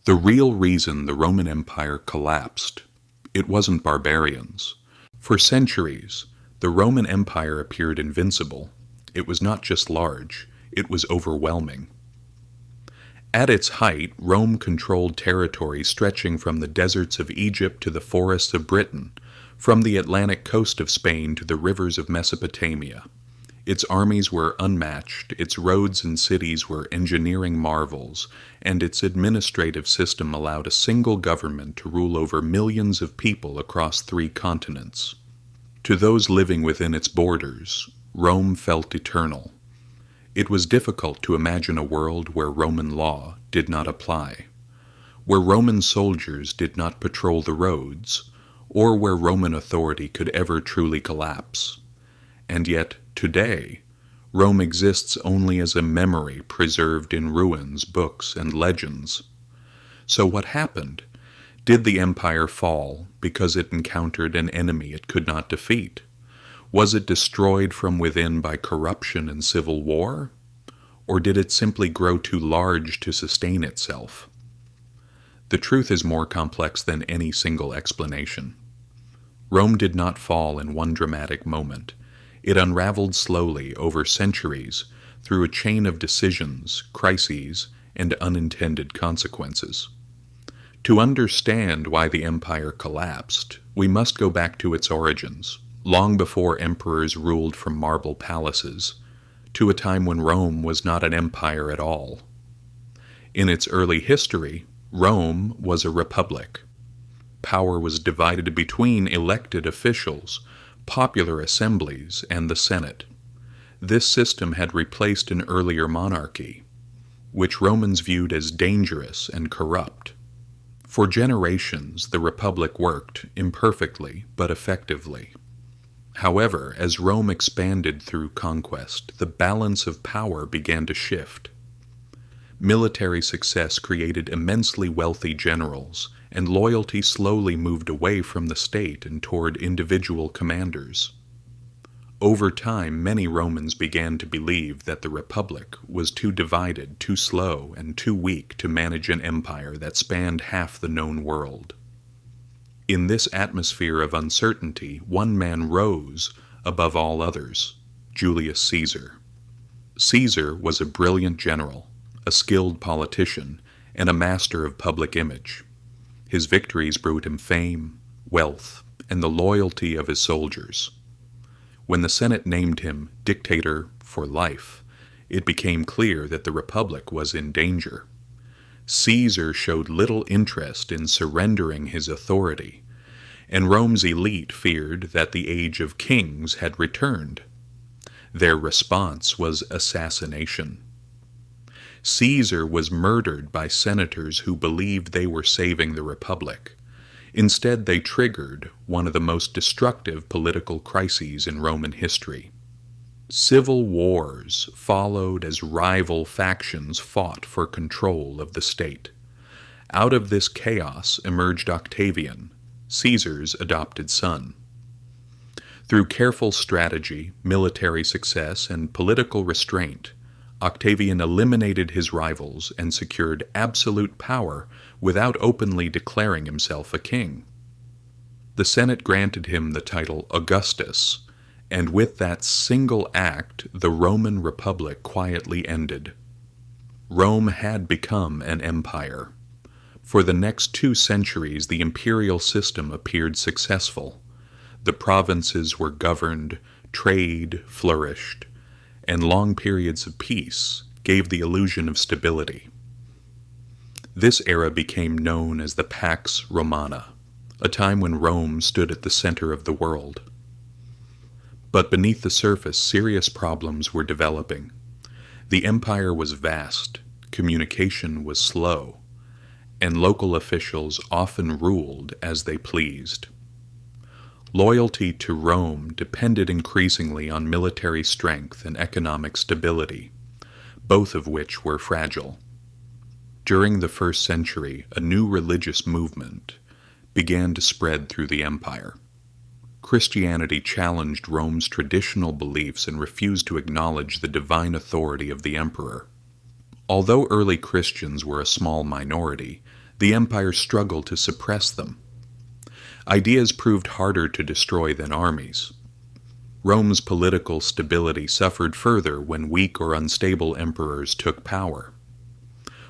The real reason the Roman Empire collapsed, it wasn't barbarians. For centuries, the Roman Empire appeared invincible. It was not just large, it was overwhelming. At its height, Rome controlled territory stretching from the deserts of Egypt to the forests of Britain, from the Atlantic coast of Spain to the rivers of Mesopotamia. Its armies were unmatched, its roads and cities were engineering marvels, and its administrative system allowed a single government to rule over millions of people across 3 continents. To those living within its borders, Rome felt eternal. It was difficult to imagine a world where Roman law did not apply, where Roman soldiers did not patrol the roads, or where Roman authority could ever truly collapse. And yet, today, Rome exists only as a memory preserved in ruins, books, and legends. So what happened? Did the empire fall because it encountered an enemy it could not defeat? Was it destroyed from within by corruption and civil war? Or did it simply grow too large to sustain itself? The truth is more complex than any single explanation. Rome did not fall in one dramatic moment. It unraveled slowly over centuries through a chain of decisions, crises, and unintended consequences. To understand why the empire collapsed, we must go back to its origins, long before emperors ruled from marble palaces, to a time when Rome was not an empire at all. In its early history, Rome was a republic. Power was divided between elected officials, popular assemblies, and the Senate. This system had replaced an earlier monarchy, which Romans viewed as dangerous and corrupt. For generations, the republic worked, imperfectly but effectively. However, as Rome expanded through conquest, the balance of power began to shift. Military success created immensely wealthy generals, and loyalty slowly moved away from the state and toward individual commanders. Over time, many Romans began to believe that the Republic was too divided, too slow, and too weak to manage an empire that spanned half the known world. In this atmosphere of uncertainty, one man rose above all others: Julius Caesar. Caesar was a brilliant general, a skilled politician, and a master of public image. His victories brought him fame, wealth, and the loyalty of his soldiers. When the Senate named him dictator for life, it became clear that the Republic was in danger. Caesar showed little interest in surrendering his authority, and Rome's elite feared that the age of kings had returned. Their response was assassination. Caesar was murdered by senators who believed they were saving the Republic. Instead, they triggered one of the most destructive political crises in Roman history. Civil wars followed as rival factions fought for control of the state. Out of this chaos emerged Octavian, Caesar's adopted son. Through careful strategy, military success, and political restraint, Octavian eliminated his rivals and secured absolute power without openly declaring himself a king. The Senate granted him the title Augustus, and with that single act, the Roman Republic quietly ended. Rome had become an empire. For the next 2 centuries, the imperial system appeared successful. The provinces were governed, trade flourished, and long periods of peace gave the illusion of stability. This era became known as the Pax Romana, a time when Rome stood at the center of the world. But beneath the surface, serious problems were developing. The empire was vast, communication was slow, and local officials often ruled as they pleased. Loyalty to Rome depended increasingly on military strength and economic stability, both of which were fragile. During the 1st century, a new religious movement began to spread through the empire. Christianity challenged Rome's traditional beliefs and refused to acknowledge the divine authority of the emperor. Although early Christians were a small minority, the empire struggled to suppress them. Ideas proved harder to destroy than armies. Rome's political stability suffered further when weak or unstable emperors took power.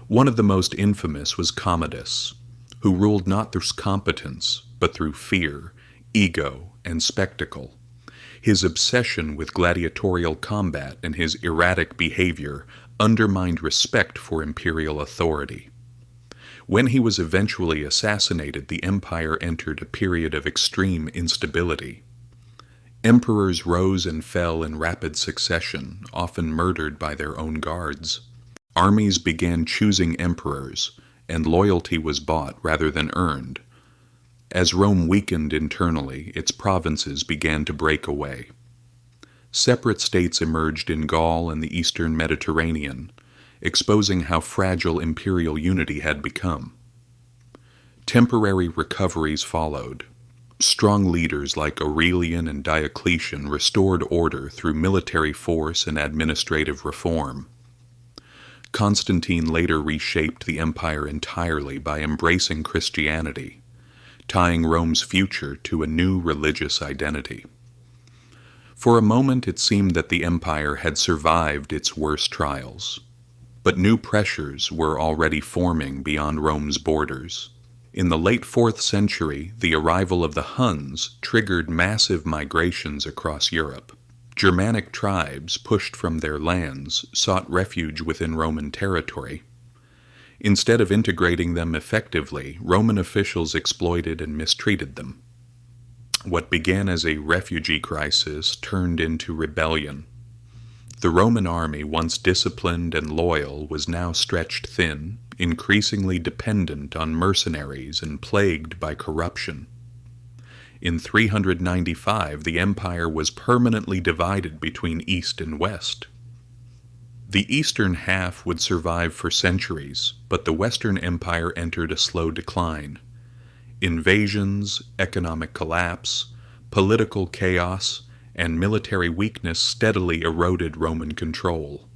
One of the most infamous was Commodus, who ruled not through competence, but through fear, ego, and spectacle. His obsession with gladiatorial combat and his erratic behavior undermined respect for imperial authority. When he was eventually assassinated, the empire entered a period of extreme instability. Emperors rose and fell in rapid succession, often murdered by their own guards. Armies began choosing emperors, and loyalty was bought rather than earned. As Rome weakened internally, its provinces began to break away. Separate states emerged in Gaul and the eastern Mediterranean, exposing how fragile imperial unity had become. Temporary recoveries followed. Strong leaders like Aurelian and Diocletian restored order through military force and administrative reform. Constantine later reshaped the empire entirely by embracing Christianity, tying Rome's future to a new religious identity. For a moment it seemed that the empire had survived its worst trials, but new pressures were already forming beyond Rome's borders. In the late 4th century, the arrival of the Huns triggered massive migrations across Europe. Germanic tribes, pushed from their lands, sought refuge within Roman territory. Instead of integrating them effectively, Roman officials exploited and mistreated them. What began as a refugee crisis turned into rebellion. The Roman army, once disciplined and loyal, was now stretched thin, increasingly dependent on mercenaries and plagued by corruption. In 395, the empire was permanently divided between East and West. The eastern half would survive for centuries, but the Western Empire entered a slow decline. Invasions, economic collapse, political chaos, and military weakness steadily eroded Roman control.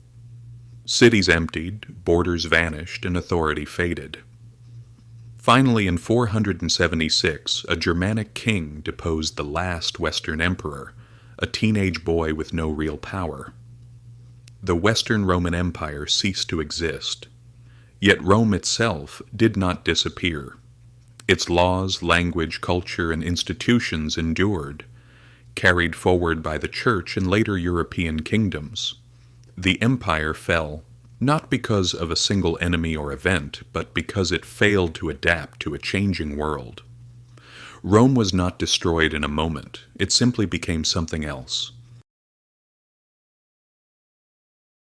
Cities emptied, borders vanished, and authority faded. Finally, in 476, a Germanic king deposed the last Western emperor, a teenage boy with no real power. The Western Roman Empire ceased to exist. Yet Rome itself did not disappear. Its laws, language, culture, and institutions endured, carried forward by the Church and later European kingdoms. The empire fell, not because of a single enemy or event, but because it failed to adapt to a changing world. Rome was not destroyed in a moment. It simply became something else,